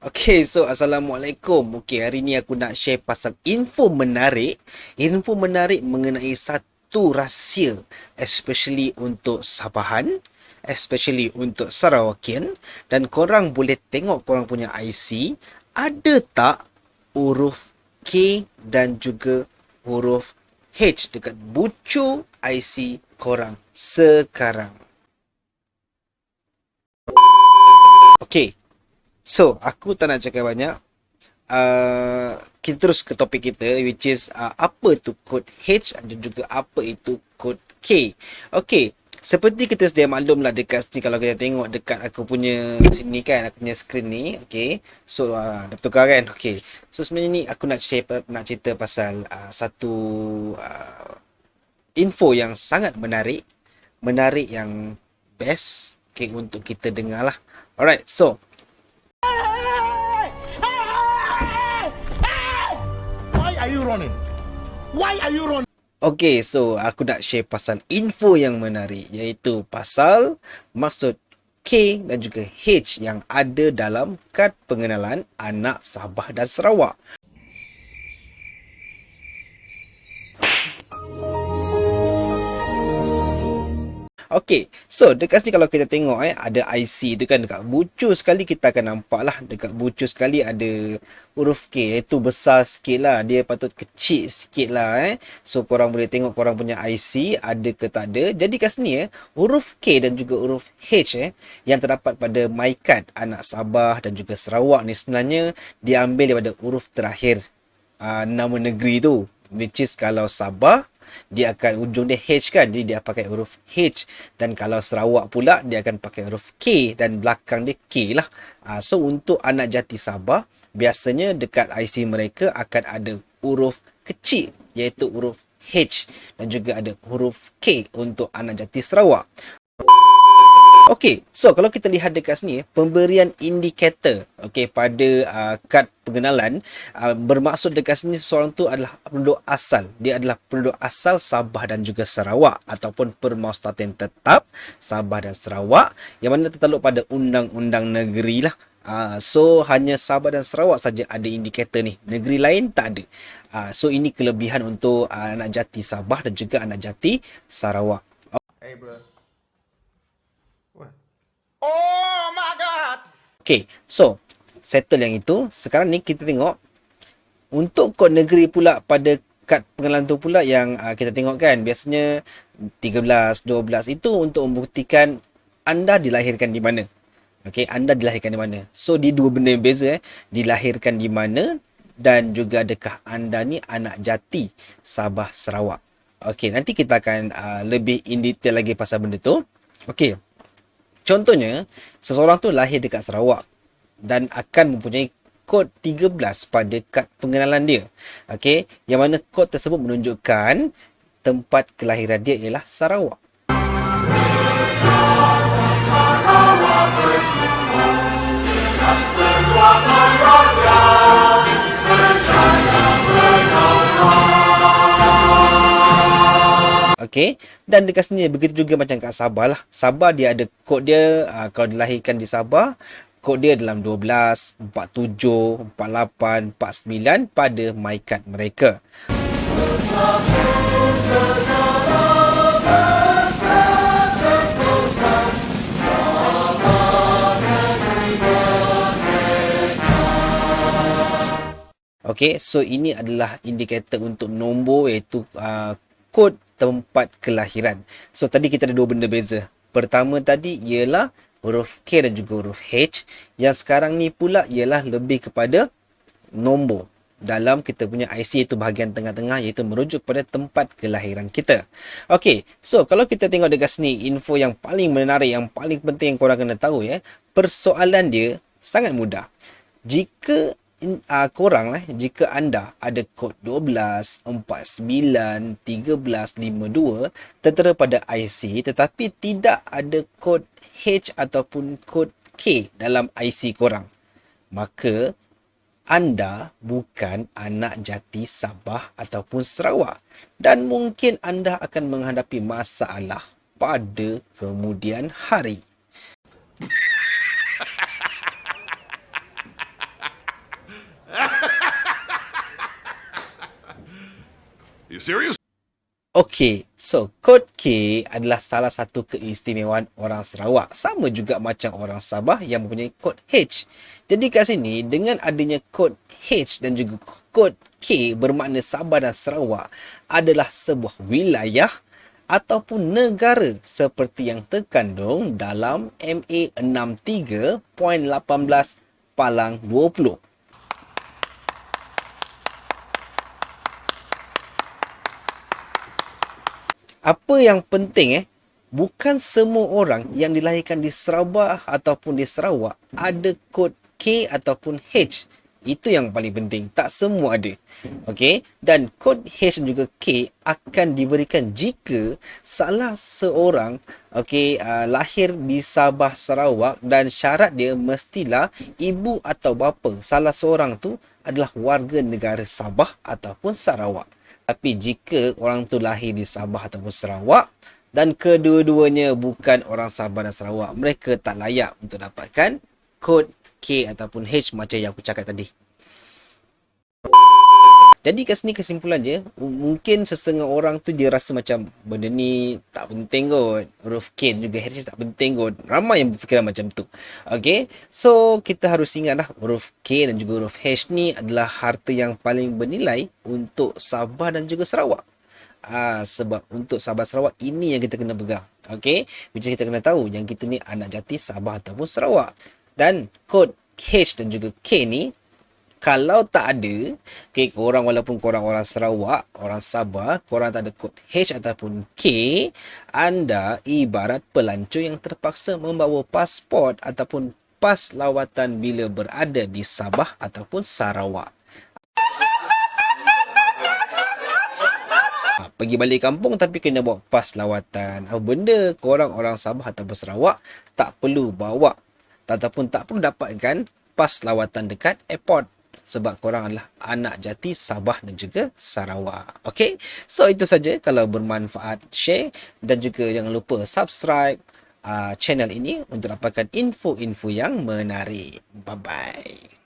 Okay, so Assalamualaikum. Okay, hari ni aku nak share pasal info menarik. Info menarik mengenai satu rahsia, especially untuk Sabahan, especially untuk Sarawakian. Dan korang boleh tengok korang punya IC, ada tak huruf K dan juga huruf H dekat bucu IC korang sekarang. Okay, so aku tak nak cakap banyak. Kita terus ke topik kita, which is apa tu kod H dan juga apa itu kod K. Okay, seperti kita sedia maklum lah dekat sini, kalau kita tengok dekat aku punya sini kan, aku punya screen ni. Okay, so dah bertukar kan. Okay, so sebenarnya ni aku nak share, nak cerita pasal satu info yang sangat menarik. Menarik yang best, okay, untuk kita dengar lah. Alright, so Why are you running? Why are you running? okay, so aku nak share pasal info yang menarik, iaitu pasal maksud K dan juga H yang ada dalam kad pengenalan anak Sabah dan Sarawak. Okay, so dekat sini kalau kita tengok ada IC tu kan, dekat bucu sekali kita akan nampak lah, dekat bucu sekali ada huruf K, iaitu besar sikit lah, dia patut kecil sikit lah. So korang boleh tengok korang punya IC ada ke tak ada. Jadi kat sini huruf K dan juga huruf H yang terdapat pada MyCard anak Sabah dan juga Sarawak ni sebenarnya diambil daripada huruf terakhir nama negeri tu, which is kalau Sabah dia akan ujung dia H kan, jadi dia pakai huruf H, dan kalau Sarawak pula dia akan pakai huruf K dan belakang dia K lah. So untuk anak jati Sabah biasanya dekat IC mereka akan ada huruf kecil iaitu huruf H, dan juga ada huruf K untuk anak jati Sarawak. Okey, so kalau kita lihat dekat sini, pemberian indikator pada kad pengenalan, bermaksud dekat sini seseorang tu adalah penduduk asal. Dia adalah penduduk asal Sabah dan juga Sarawak, ataupun permaustaten tetap Sabah dan Sarawak, yang mana tertakluk pada undang-undang negeri lah. So hanya Sabah dan Sarawak saja ada indikator ni, negeri lain tak ada. So ini kelebihan untuk anak jati Sabah dan juga anak jati Sarawak. Hey, bro. What? Oh my God! Okay, so settle yang itu. Sekarang ni kita tengok untuk kod negeri pula pada kad pengenalan tu pula yang kita tengok kan. Biasanya 13, 12 itu untuk membuktikan anda dilahirkan di mana. Okay, anda dilahirkan di mana. So, di dua benda yang beza. Dilahirkan di mana dan juga adakah anda ni anak jati Sabah Sarawak. Okay, nanti kita akan lebih in detail lagi pasal benda tu. Okay. Contohnya, seseorang tu lahir dekat Sarawak dan akan mempunyai kod 13 pada kad pengenalan dia. Okey, yang mana kod tersebut menunjukkan tempat kelahiran dia ialah Sarawak. Okey, dan dekat sini begitu juga macam kat Sabah lah. Sabah dia ada kod dia, kalau dilahirkan di Sabah, kod dia dalam 12, 47, 48, 49 pada MyCard mereka. Okey, so ini adalah indikator untuk nombor, iaitu kod tempat kelahiran. So tadi kita ada dua benda beza. Pertama tadi ialah huruf K dan juga huruf H. Yang sekarang ni pula ialah lebih kepada nombor dalam kita punya IC, itu bahagian tengah-tengah, iaitu merujuk pada tempat kelahiran kita. Okey, so kalau kita tengok dekat sini, info yang paling menarik, yang paling penting yang korang kena tahu persoalan dia sangat mudah. Jika jika anda ada kod 12, 49, 13, 52 tertera pada IC tetapi tidak ada kod H ataupun kod K dalam IC korang, maka anda bukan anak jati Sabah ataupun Sarawak, dan mungkin anda akan menghadapi masalah pada kemudian hari. You serious? Okey, so kod K adalah salah satu keistimewaan orang Sarawak. Sama juga macam orang Sabah yang mempunyai kod H. Jadi kat sini, dengan adanya kod H dan juga kod K bermakna Sabah dan Sarawak adalah sebuah wilayah ataupun negara seperti yang terkandung dalam MA 63.18 Palang 20. Apa yang penting bukan semua orang yang dilahirkan di Sabah ataupun di Sarawak ada kod K ataupun H. Itu yang paling penting. Tak semua ada. Okey, dan kod H dan juga K akan diberikan jika salah seorang lahir di Sabah Sarawak dan syarat dia mestilah ibu atau bapa salah seorang tu adalah warga negara Sabah ataupun Sarawak. Tapi jika orang tu lahir di Sabah ataupun Sarawak dan kedua-duanya bukan orang Sabah dan Sarawak, mereka tak layak untuk dapatkan kod K ataupun H macam yang aku cakap tadi. Jadi kat sini kesimpulannya, mungkin sesengah orang tu dia rasa macam benda ni tak penting kot. Huruf K dan juga H tak penting kot. Ramai yang berfikiran macam tu. Okay, so kita harus ingatlah huruf K dan juga huruf H ni adalah harta yang paling bernilai untuk Sabah dan juga Sarawak. Sebab untuk Sabah Sarawak ini yang kita kena pegang. Okay, which kita kena tahu yang kita ni anak jati Sabah ataupun Sarawak. Dan kod H dan juga K ni kalau tak ada, korang walaupun korang orang Sarawak, orang Sabah, korang tak ada kod H ataupun K, anda ibarat pelancong yang terpaksa membawa pasport ataupun pas lawatan bila berada di Sabah ataupun Sarawak. Pergi balik kampung tapi kena bawa pas lawatan. Apa benda korang orang Sabah ataupun Sarawak tak perlu bawa ataupun tak perlu dapatkan pas lawatan dekat airport. Sebab korang adalah anak jati Sabah dan juga Sarawak. Okay? So, itu saja. Kalau bermanfaat, share. Dan juga jangan lupa subscribe channel ini untuk dapatkan info-info yang menarik. Bye-bye.